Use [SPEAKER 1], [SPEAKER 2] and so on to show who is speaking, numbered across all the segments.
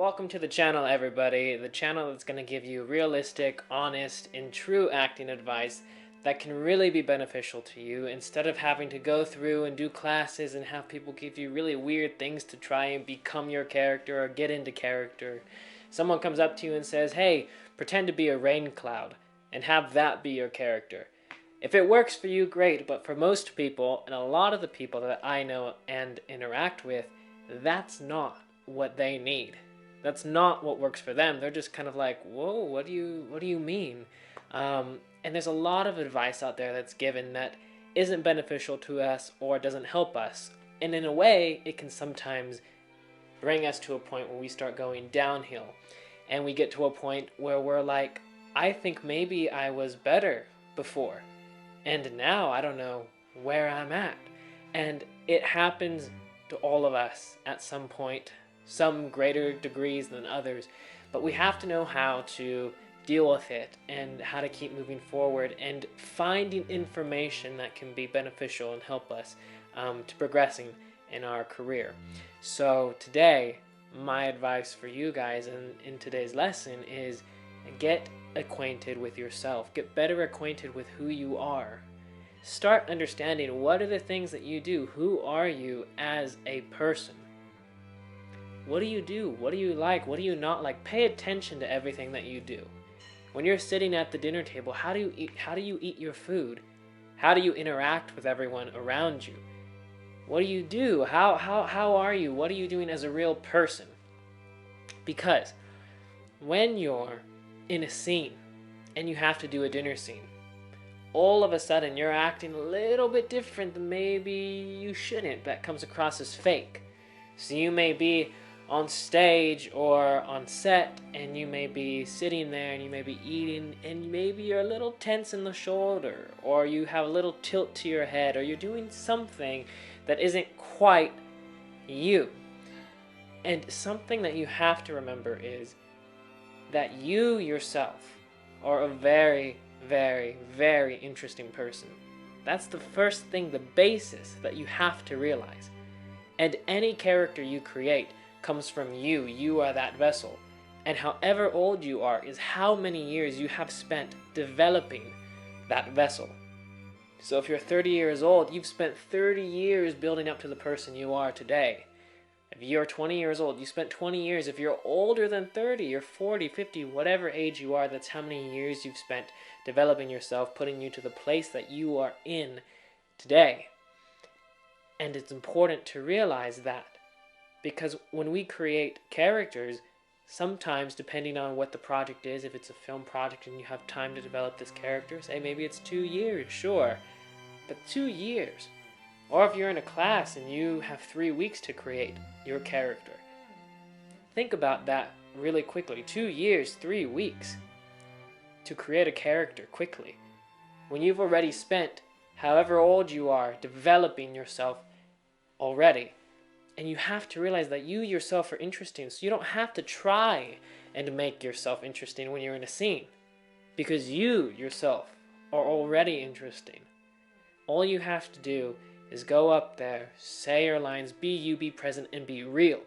[SPEAKER 1] Welcome to the channel, everybody. The channel that's going to give you realistic, honest, and true acting advice that can really be beneficial to you instead of having to go through and do classes and have people give you really weird things to try and become your character or get into character. Someone comes up to you and says, hey, pretend to be a rain cloud and have that be your character. If it works for you, great, but for most people, and a lot of the people that I know and interact with, that's not what they need. That's not what works for them. They're just kind of like, whoa, what do you mean? And there's a lot of advice out there that's given that isn't beneficial to us or doesn't help us. And in a way, it can sometimes bring us to a point where we start going downhill. And we get to a point where we're like, I think maybe I was better before. And now I don't know where I'm at. And it happens to all of us at some point. Some greater degrees than others, but we have to know how to deal with it and how to keep moving forward and finding information that can be beneficial and help us to progressing in our career. So today, my advice for you guys in today's lesson is get acquainted with yourself. Get better acquainted with who you are. Start understanding what are the things that you do. Who are you as a person? What do you do? What do you like? What do you not like? Pay attention to everything that you do. When you're sitting at the dinner table, how do you eat? How do you eat your food? How do you interact with everyone around you? What do you do? How are you? What are you doing as a real person? Because when you're in a scene and you have to do a dinner scene, all of a sudden you're acting a little bit different than maybe you shouldn't. That comes across as fake. So you may be on stage or on set and you may be sitting there and you may be eating and maybe you're a little tense in the shoulder or you have a little tilt to your head or you're doing something that isn't quite you. And something that you have to remember is that you yourself are a very, very, very interesting person. That's the first thing, the basis that you have to realize. And any character you create comes from you. You are that vessel. And however old you are is how many years you have spent developing that vessel. So if you're 30 years old, you've spent 30 years building up to the person you are today. If you're 20 years old, you spent 20 years. If you're older than 30 or 40, 50, whatever age you are, that's how many years you've spent developing yourself, putting you to the place that you are in today. And it's important to realize that, because when we create characters, sometimes depending on what the project is, if it's a film project and you have time to develop this character, say maybe it's 2 years, sure, but 2 years. Or if you're in a class and you have 3 weeks to create your character. Think about that really quickly. 2 years, 3 weeks to create a character quickly. When you've already spent however old you are developing yourself already. And you have to realize that you yourself are interesting, so you don't have to try and make yourself interesting when you're in a scene, because you yourself are already interesting. All you have to do is go up there, say your lines, be you, be present, and be real,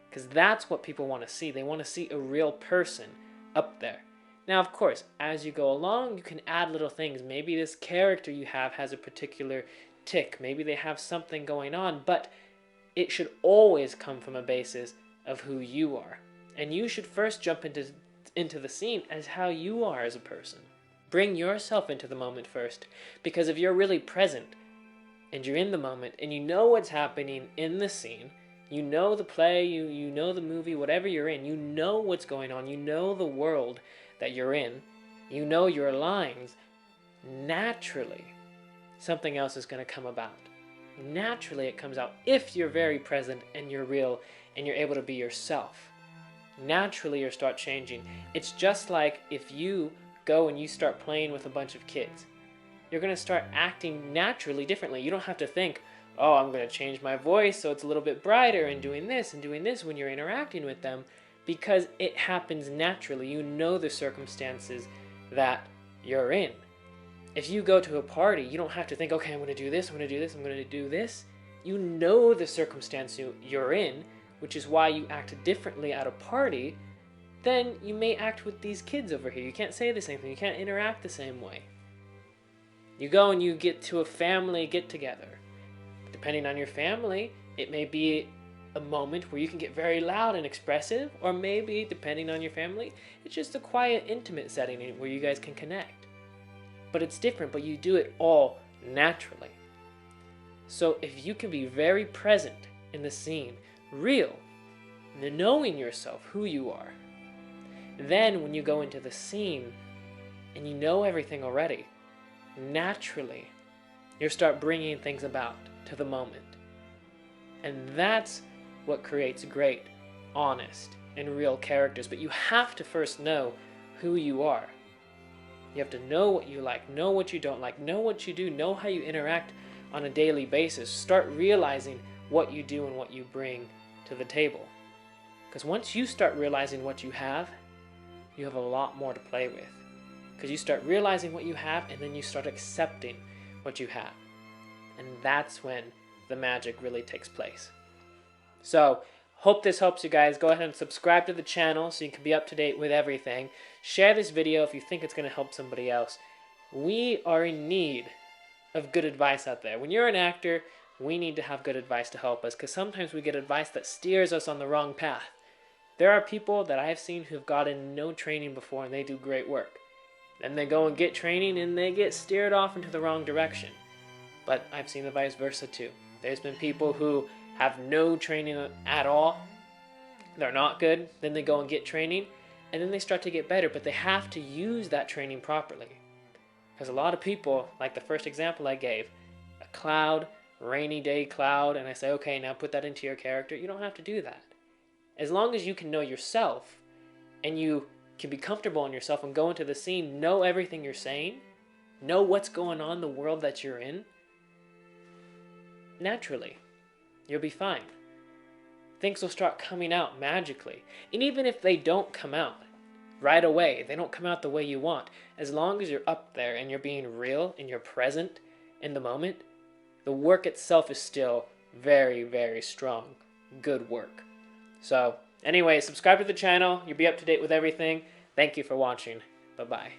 [SPEAKER 1] because that's what people want to see. They want to see a real person up there. Now, of course, as you go along, you can add little things. Maybe this character you have has a particular tick. Maybe they have something going on, but it should always come from a basis of who you are. And you should first jump into the scene as how you are as a person. Bring yourself into the moment first, because if you're really present and you're in the moment and you know what's happening in the scene, you know the play, you know the movie, whatever you're in, you know what's going on, you know the world that you're in, you know your lines, naturally something else is going to come about. Naturally it comes out if you're very present and you're real and you're able to be yourself. Naturally you'll start changing. It's just like if you go and you start playing with a bunch of kids. You're going to start acting naturally differently. You don't have to think, oh, I'm going to change my voice so it's a little bit brighter and doing this when you're interacting with them, because it happens naturally. You know the circumstances that you're in. If you go to a party, you don't have to think, okay, I'm going to do this, I'm going to do this, I'm going to do this. You know the circumstance you're in which is why you act differently at a party than you may act with these kids over here. You can't say the same thing. You can't interact the same way. You go and you get to a family get-together. Depending on your family, it may be a moment where you can get very loud and expressive, or maybe, depending on your family, it's just a quiet, intimate setting where you guys can connect. But it's different, but you do it all naturally. So if you can be very present in the scene, real, knowing yourself, who you are, then when you go into the scene and you know everything already, naturally, you'll start bringing things about to the moment. And that's what creates great, honest, and real characters. But you have to first know who you are. You have to know what you like, know what you don't like, know what you do, know how you interact on a daily basis. Start realizing what you do and what you bring to the table. Because once you start realizing what you have a lot more to play with. Because you start realizing what you have, and then you start accepting what you have. And that's when the magic really takes place. So, hope this helps you guys. Go ahead and subscribe to the channel so you can be up to date with everything. Share this video if you think it's going to help somebody else. We are in need of good advice out there. When you're an actor, we need to have good advice to help us, because sometimes we get advice that steers us on the wrong path. There are people that I've seen who've gotten no training before and they do great work. Then they go and get training and they get steered off into the wrong direction. But I've seen the vice versa too. There's been people who have no training at all. They're not good. Then they go and get training, and then they start to get better, but they have to use that training properly. Because a lot of people, like the first example I gave, a cloud, rainy day cloud, and I say, okay, now put that into your character. You don't have to do that. As long as you can know yourself, and you can be comfortable in yourself and go into the scene, know everything you're saying, know what's going on in the world that you're in, naturally, you'll be fine. Things will start coming out magically. And even if they don't come out right away, they don't come out the way you want, as long as you're up there and you're being real and you're present in the moment, the work itself is still very, very strong. Good work. So, anyway, subscribe to the channel. You'll be up to date with everything. Thank you for watching. Bye-bye.